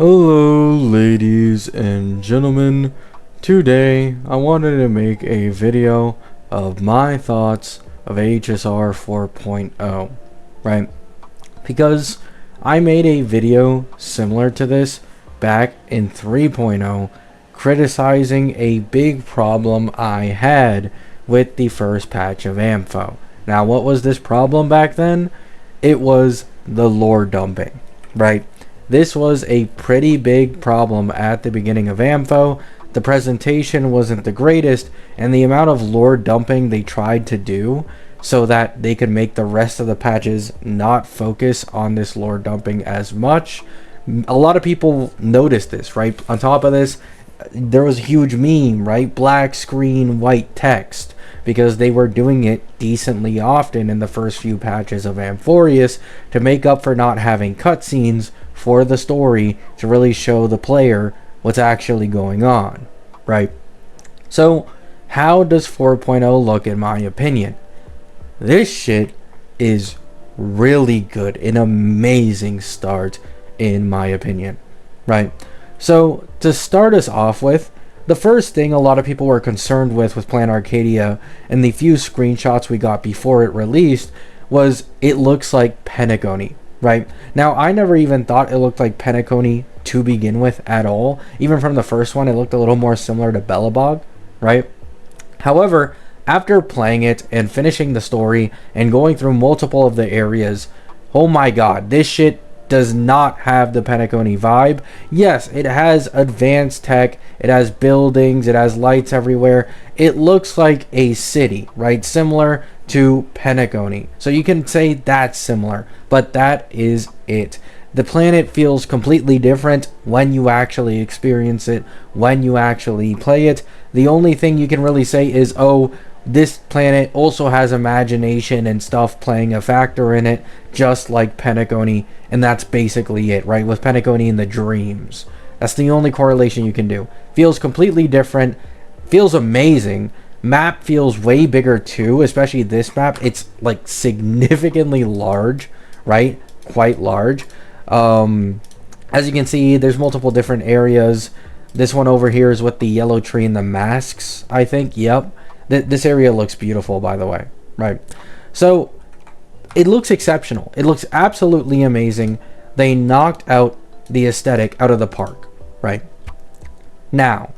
Hello, ladies and gentlemen. Today, I wanted to make a video of my thoughts of HSR 4.0, right? Because I made a video similar to this back in 3.0, criticizing a big problem I had with the first patch of Ampho. Now, what was this problem back then? It was the lore dumping, right? This was a pretty big problem at the beginning of Ampho. The presentation wasn't the greatest, and the amount of lore dumping they tried to do so that they could make the rest of the patches not focus on this lore dumping as much. A lot of people noticed this, right? On top of this, there was a huge meme, right? Black screen, white text, because they were doing it decently often in the first few patches of Amphorius to make up for not having cutscenes for the story to really show the player what's actually going on, right? So, how does 4.0 look in my opinion? This shit is really good, an amazing start in my opinion, right? So, to start us off with, the first thing a lot of people were concerned with Plan Arcadia and the few screenshots we got before it released was it looks like Pentagony, right? Now, I never even thought it looked like Pentagony to begin with at all. Even from the first one, it looked a little more similar to Belobog, right? However, after playing it and finishing the story and going through multiple of the areas, oh my god, this shit does not have the Pentagony vibe. Yes, it has advanced tech, it has buildings, it has lights everywhere. It looks like a city, right? Similar to Pentagony. So you can say that's similar, but that is it. The planet feels completely different when you actually experience it, when you actually play it. The only thing you can really say is, oh, this planet also has imagination and stuff playing a factor in it, just like Pentagony, and that's basically it, right? With Pentagony in the dreams. That's the only correlation you can do. Feels completely different, feels amazing. Map feels way bigger too, especially this map. It's like significantly large, right? Quite large. As you can see, there's multiple different areas. This one over here is with the yellow tree and the masks, I think. Yep. This area looks beautiful, by the way, right? So, it looks exceptional. It looks absolutely amazing. They knocked out the aesthetic out of the park, right? Now,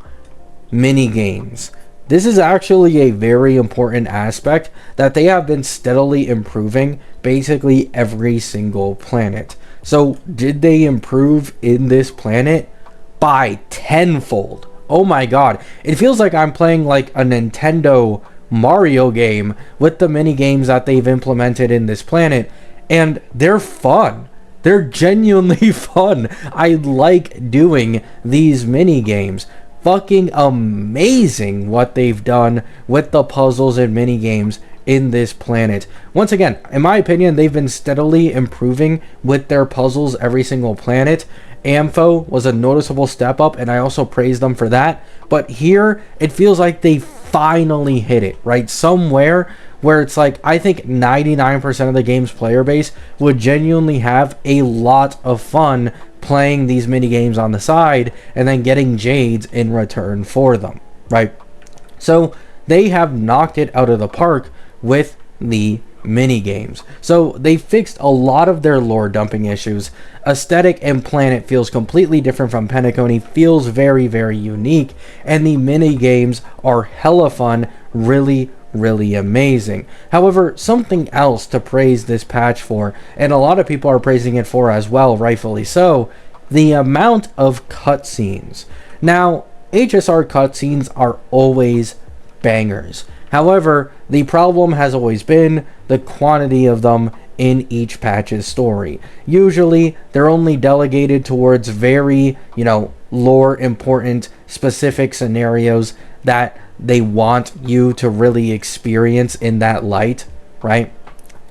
mini games. This is actually a very important aspect that they have been steadily improving basically every single planet. So, did they improve in this planet? By tenfold. Oh my god, it feels like I'm playing like a Nintendo Mario game with the mini games that they've implemented in this planet, and they're fun. They're genuinely fun. I like doing these mini games. Fucking amazing what they've done with the puzzles and mini games in this planet. Once again, in my opinion, they've been steadily improving with their puzzles every single planet. Ampho was a noticeable step up, and I also praise them for that. But here, it feels like they finally hit it, right? Somewhere where it's like, I think 99% of the game's player base would genuinely have a lot of fun playing these mini games on the side and then getting Jades in return for them, right? So they have knocked it out of the park with the mini games. So they fixed a lot of their lore dumping issues. Aesthetic and planet feels completely different from Pentagony, feels very, very unique, and the mini games are hella fun, really amazing. However, something else to praise this patch for, and a lot of people are praising it for as well, rightfully so, the amount of cutscenes. Now, HSR cutscenes are always bangers. However, the problem has always been the quantity of them in each patch's story. Usually, they're only delegated towards very, lore important specific scenarios that they want you to really experience in that light, right?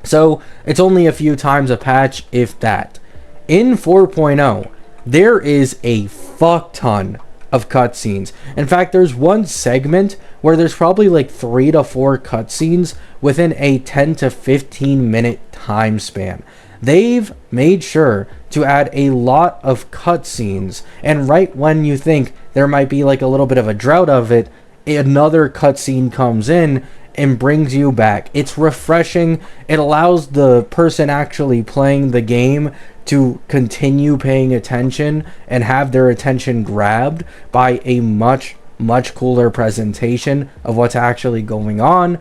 So, it's only a few times a patch, if that. In 4.0, there is a fuck ton of cutscenes. In fact, there's one segment where there's probably like 3 to 4 cutscenes within a 10 to 15 minute time span. they've made sure to add a lot of cutscenes, and right when you think there might be like a little bit of a drought of it, another cutscene comes in and brings you back. It's refreshing. It allows the person actually playing the game to continue paying attention and have their attention grabbed by a much cooler presentation of what's actually going on.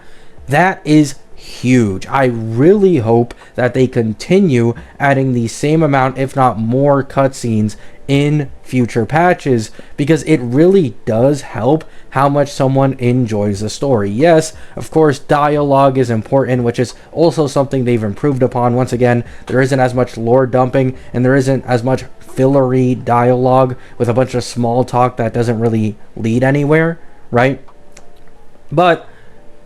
That is huge. I really hope that they continue adding the same amount, if not more, cutscenes in future patches, because it really does help how much someone enjoys the story. Yes, of course, dialogue is important, which is also something they've improved upon. Once again, there isn't as much lore dumping, and there isn't as much fillery dialogue with a bunch of small talk that doesn't really lead anywhere, right? But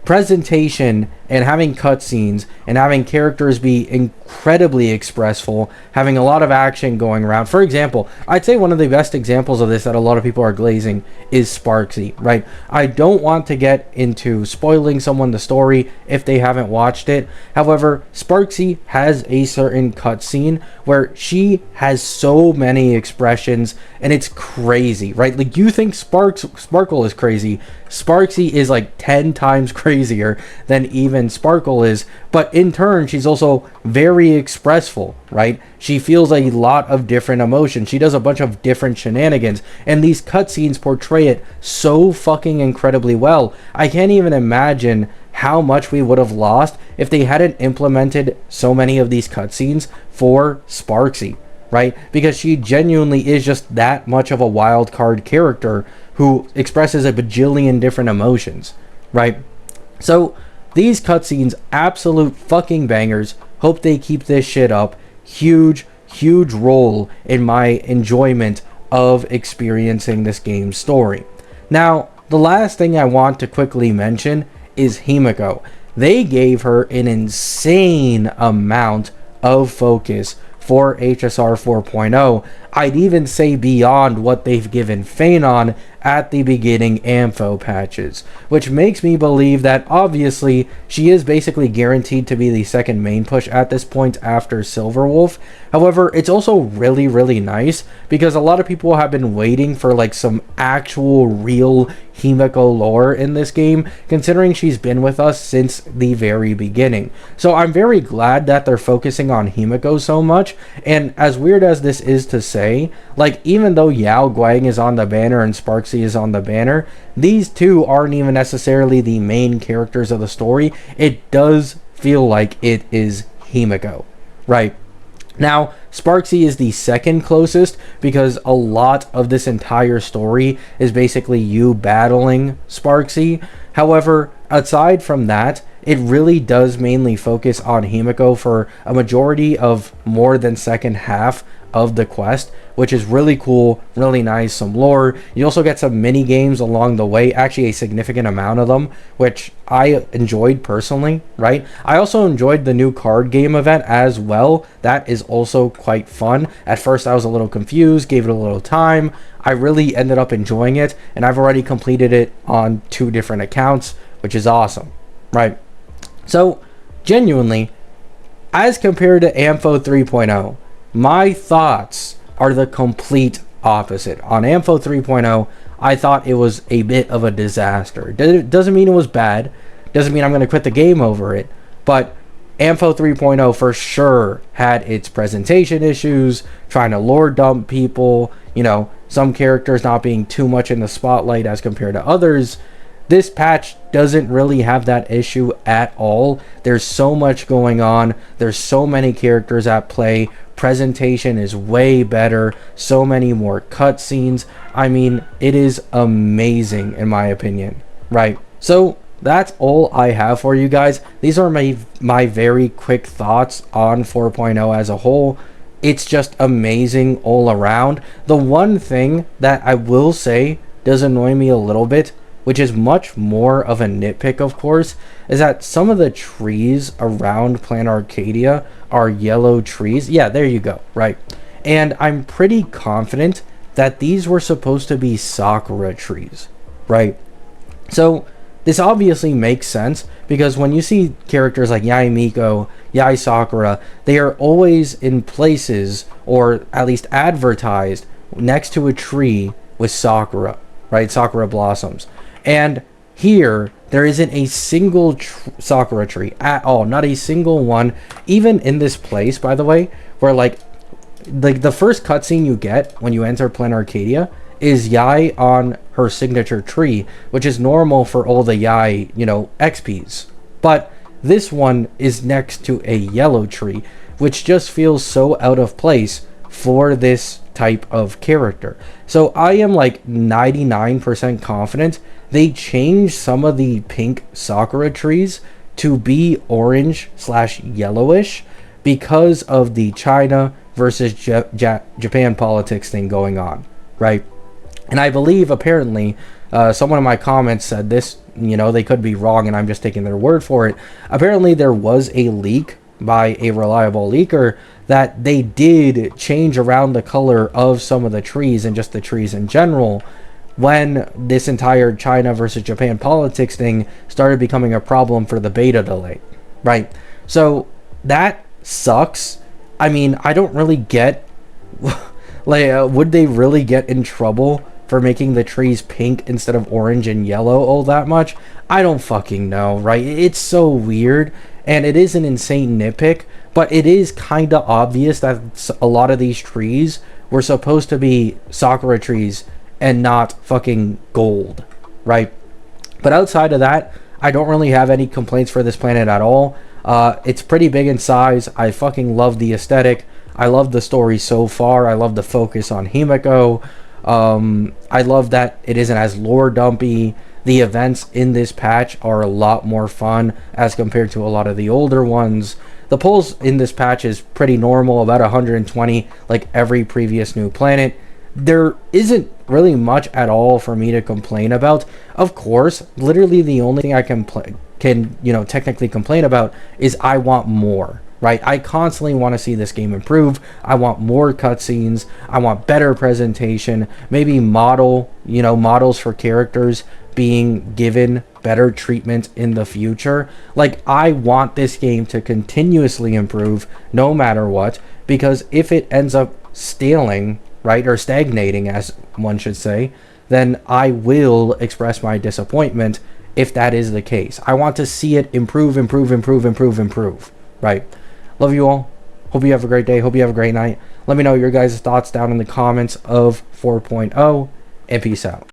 presentation and having cutscenes and having characters be incredibly expressful, having a lot of action going around. For example, I'd say one of the best examples of this that a lot of people are glazing is Sparksy, right? I don't want to get into spoiling someone the story if they haven't watched it. However, Sparksy has a certain cutscene where she has so many expressions, and it's crazy, right? Like, you think Sparkle is crazy. Sparksy is like 10 times crazier than even Sparkle is, but in turn she's also very expressful, right? She feels a lot of different emotions. She does a bunch of different shenanigans, and these cutscenes portray it so fucking incredibly well. I can't even imagine how much we would have lost if they hadn't implemented so many of these cutscenes for Sparksy, right? Because she genuinely is just that much of a wild card character who expresses a bajillion different emotions, right? So these cutscenes, absolute fucking bangers. Hope they keep this shit up. Huge role in my enjoyment of experiencing this game's story. Now, the last thing I want to quickly mention is Himiko. They gave her an insane amount of focus for HSR 4.0. I'd even say beyond what they've given Phanon at the beginning Ampho patches, which makes me believe that obviously she is basically guaranteed to be the second main push at this point after Silverwolf. However, it's also really nice because a lot of people have been waiting for like some actual real Himiko lore in this game, considering she's been with us since the very beginning. So I'm very glad that they're focusing on Himiko so much, and as weird as this is to say, like, even though Yao Guang is on the banner and Sparksy is on the banner, these two aren't even necessarily the main characters of the story. It does feel like it is Himiko, right? Now, Sparksy is the second closest because a lot of this entire story is basically you battling Sparksy. However, aside from that, it really does mainly focus on Himiko for a majority of more than second half of the quest, which is really cool, really nice, some lore. You also get some mini games along the way, actually a significant amount of them, which I enjoyed personally, right? I also enjoyed the new card game event as well. That is also quite fun. At first I was a little confused, gave it a little time. I really ended up enjoying it, and I've already completed it on 2 different accounts, which is awesome, right? So, genuinely, as compared to Ampho 3.0, my thoughts are the complete opposite. On Ampho 3.0, I thought it was a bit of a disaster. Doesn't mean it was bad. Doesn't mean I'm going to quit the game over it. But Ampho 3.0 for sure had its presentation issues, trying to lore dump people, you know, some characters not being too much in the spotlight as compared to others. This patch doesn't really have that issue at all. There's so much going on. There's so many characters at play. Presentation is way better. So many more cutscenes. I mean, it is amazing in my opinion, right? So that's all I have for you guys. These are my very quick thoughts on 4.0 as a whole. It's just amazing all around. The one thing that I will say does annoy me a little bit, which is much more of a nitpick, of course, is that some of the trees around Planet Arcadia are yellow trees. Yeah, there you go, right? And I'm pretty confident that these were supposed to be Sakura trees, right? So this obviously makes sense Because when you see characters like Yae Miko, Yae Sakura, they are always in places, or at least advertised, next to a tree with Sakura, right? Sakura blossoms. And here, there isn't a single Sakura tree at all. Not a single one. Even in this place, by the way, where like the first cutscene you get when you enter Planet Arcadia is Yae on her signature tree, which is normal for all the Yae, you know, XPs. But this one is next to a yellow tree, which just feels so out of place for this type of character. So I am like 99% confident they changed some of the pink Sakura trees to be orange / yellowish because of the China versus Japan politics thing going on, right? And I believe apparently someone in my comments said this, you know, they could be wrong and I'm just taking their word for it. Apparently there was a leak by a reliable leaker that they did change around the color of some of the trees and just the trees in general when this entire China versus Japan politics thing started becoming a problem for the beta delay, right? So that sucks. I mean, I don't really get like would they really get in trouble for making the trees pink instead of orange and yellow all that much? I don't fucking know, right? It's so weird, and it is an insane nitpick, but it is kind of obvious that a lot of these trees were supposed to be Sakura trees and not fucking gold, right? But outside of that, I don't really have any complaints for this planet at all. It's pretty big in size. I fucking love the aesthetic. I love the story so far. I love the focus on Himiko. I love that it isn't as lore dumpy. The events in this patch are a lot more fun as compared to a lot of the older ones. The pulls in this patch is pretty normal, about 120 like every previous new planet. There isn't really much at all for me to complain about. Of course, literally the only thing I can technically complain about is I want more, right? I constantly want to see this game improve. I want more cutscenes. I want better presentation. Maybe models for characters being given better treatment in the future. Like, I want this game to continuously improve no matter what, because if it ends up staling, right, or stagnating, as one should say, then I will express my disappointment if that is the case. I want to see it improve, right? Love you all. Hope you have a great day. Hope you have a great night. Let me know your guys' thoughts down in the comments of 4.0, and peace out.